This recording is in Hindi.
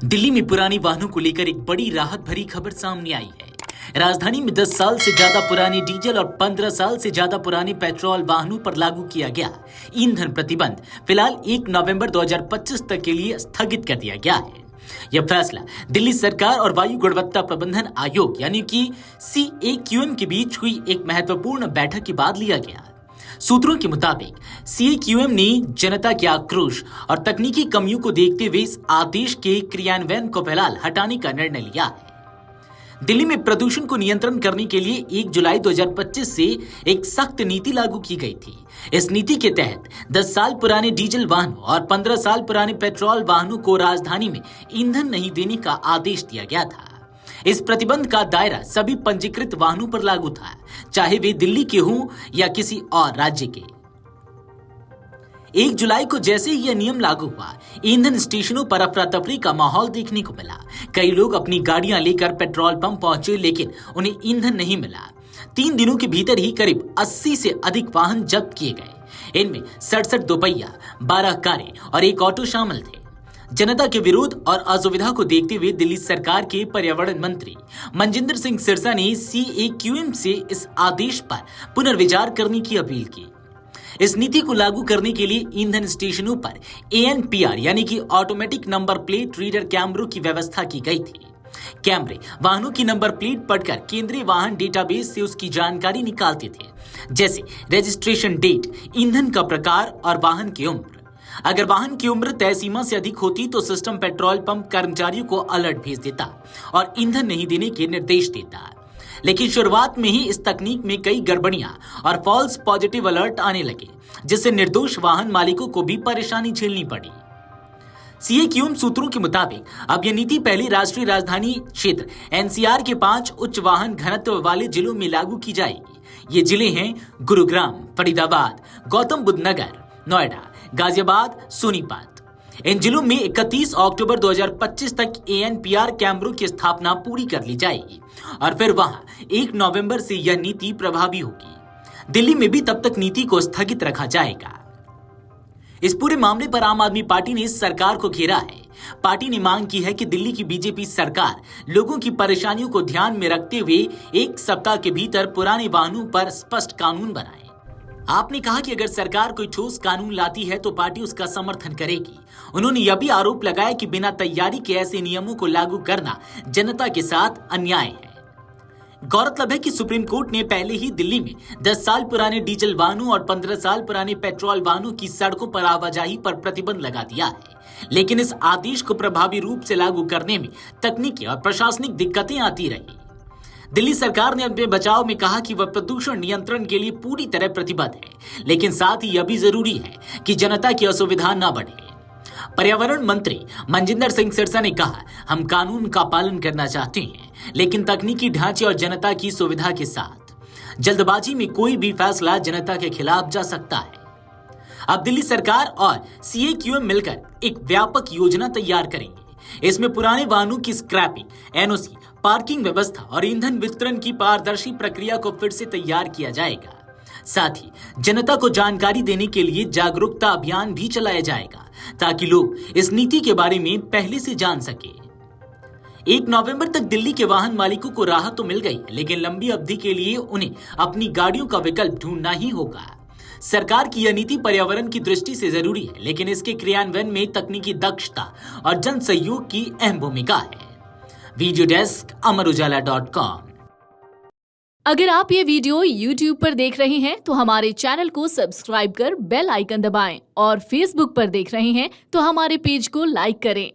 दिल्ली में पुराने वाहनों को लेकर एक बड़ी राहत भरी खबर सामने आई है। राजधानी में 10 साल से ज्यादा पुराने डीजल और 15 साल से ज्यादा पुराने पेट्रोल वाहनों पर लागू किया गया ईंधन प्रतिबंध फिलहाल 1 नवंबर 2025 तक के लिए स्थगित कर दिया गया है। यह फैसला दिल्ली सरकार और वायु गुणवत्ता प्रबंधन आयोग यानी कि CAQM के बीच हुई एक महत्वपूर्ण बैठक के बाद लिया गया। सूत्रों के मुताबिक CAQM ने जनता के आक्रोश और तकनीकी कमियों को देखते हुए इस आदेश के क्रियान्वयन को फिलहाल हटाने का निर्णय लिया है। दिल्ली में प्रदूषण को नियंत्रण करने के लिए 1 जुलाई 2025 से एक सख्त नीति लागू की गई थी। इस नीति के तहत 10 साल पुराने डीजल वाहनों और 15 साल पुराने पेट्रोल वाहनों को राजधानी में ईंधन नहीं देने का आदेश दिया गया था। इस प्रतिबंध का दायरा सभी पंजीकृत वाहनों पर लागू था, चाहे वे दिल्ली के हों या किसी और राज्य के। 1 जुलाई को जैसे ही यह नियम लागू हुआ, ईंधन स्टेशनों पर अफरा तफरी का माहौल देखने को मिला। कई लोग अपनी गाड़ियां लेकर पेट्रोल पंप पहुंचे, लेकिन उन्हें ईंधन नहीं मिला। 3 दिनों के भीतर ही करीब 80 से अधिक वाहन जब्त किए गए। इनमें 67 दोपहिया, 12 कारें और एक ऑटो शामिल थे। जनता के विरोध और असुविधा को देखते हुए दिल्ली सरकार के पर्यावरण मंत्री मनजिंदर सिंह सिरसा ने CAQM से इस आदेश पर पुनर्विचार करने की अपील की। इस नीति को लागू करने के लिए ईंधन स्टेशनों पर ANPR यानी कि ऑटोमेटिक नंबर प्लेट रीडर कैमरों की व्यवस्था की गई थी। कैमरे वाहनों की नंबर प्लेट पढ़कर केंद्रीय वाहन डेटाबेस से उसकी जानकारी निकालते थे, जैसे रजिस्ट्रेशन डेट, ईंधन का प्रकार और वाहन की उम्र। अगर वाहन की उम्र तय सीमा से अधिक होती तो सिस्टम पेट्रोल पंप कर्मचारियों को अलर्ट भेज देता और ईंधन नहीं देने के निर्देश देता। लेकिन शुरुआत में ही इस तकनीक में कई गड़बड़ियां और फॉल्स पॉजिटिव अलर्ट आने लगे, जिससे निर्दोष वाहन मालिकों को भी परेशानी झेलनी पड़ी। CAQM सूत्रों के मुताबिक अब यह नीति पहले राष्ट्रीय राजधानी क्षेत्र NCR के 5 उच्च वाहन घनत्व वाले जिलों में लागू की जाएगी। ये जिले हैं गुरुग्राम, फरीदाबाद, गौतम बुद्ध नगर, नोएडा, गाजियाबाद, सोनीपत। इन जिलों में 31 अक्टूबर 2025 तक ANPR कैमरों की स्थापना पूरी कर ली जाएगी और फिर वहां 1 नवंबर से यह नीति प्रभावी होगी। दिल्ली में भी तब तक नीति को स्थगित रखा जाएगा। इस पूरे मामले पर आम आदमी पार्टी ने सरकार को घेरा है। पार्टी ने मांग की है कि दिल्ली की BJP सरकार लोगों की परेशानियों को ध्यान में रखते हुए 1 सप्ताह के भीतर पुराने वाहनों पर स्पष्ट कानून बनाए। आपने कहा कि अगर सरकार कोई ठोस कानून लाती है तो पार्टी उसका समर्थन करेगी। उन्होंने यह भी आरोप लगाया कि बिना तैयारी के ऐसे नियमों को लागू करना जनता के साथ अन्याय है। गौरतलब है कि सुप्रीम कोर्ट ने पहले ही दिल्ली में 10 साल पुराने डीजल वाहनों और 15 साल पुराने पेट्रोल वाहनों की सड़कों पर आवाजाही पर प्रतिबंध लगा दिया है, लेकिन इस आदेश को प्रभावी रूप से लागू करने में तकनीकी और प्रशासनिक दिक्कतें आती रही। दिल्ली सरकार ने अपने बचाव में कहा कि वह प्रदूषण नियंत्रण के लिए पूरी तरह प्रतिबद्ध है, लेकिन साथ ही यह भी जरूरी है कि जनता की असुविधा न बढ़े। पर्यावरण मंत्री मनजिंदर सिंह सिरसा ने कहा, हम कानून का पालन करना चाहते हैं, लेकिन तकनीकी ढांचे और जनता की सुविधा के साथ। जल्दबाजी में कोई भी फैसला जनता के खिलाफ जा सकता है। अब दिल्ली सरकार और CAQM मिलकर एक व्यापक योजना तैयार करेंगे। इसमें पुराने वाहनों की स्क्रैपिंग, NOC, पार्किंग व्यवस्था और ईंधन वितरण की पारदर्शी प्रक्रिया को फिर से तैयार किया जाएगा। साथ ही जनता को जानकारी देने के लिए जागरूकता अभियान भी चलाया जाएगा, ताकि लोग इस नीति के बारे में पहले से जान सके। 1 नवंबर तक दिल्ली के वाहन मालिकों को राहत तो मिल गई, लेकिन लंबी अवधि के लिए उन्हें अपनी गाड़ियों का विकल्प ढूंढना ही होगा। सरकार की यह नीति पर्यावरण की दृष्टि से जरूरी है, लेकिन इसके क्रियान्वयन में तकनीकी दक्षता और जन सहयोग की अहम भूमिका है। Video desk amarujala.com। अगर आप ये वीडियो YouTube पर देख रहे हैं तो हमारे चैनल को सब्सक्राइब कर बेल आइकन दबाएं और Facebook पर देख रहे हैं तो हमारे पेज को लाइक करें।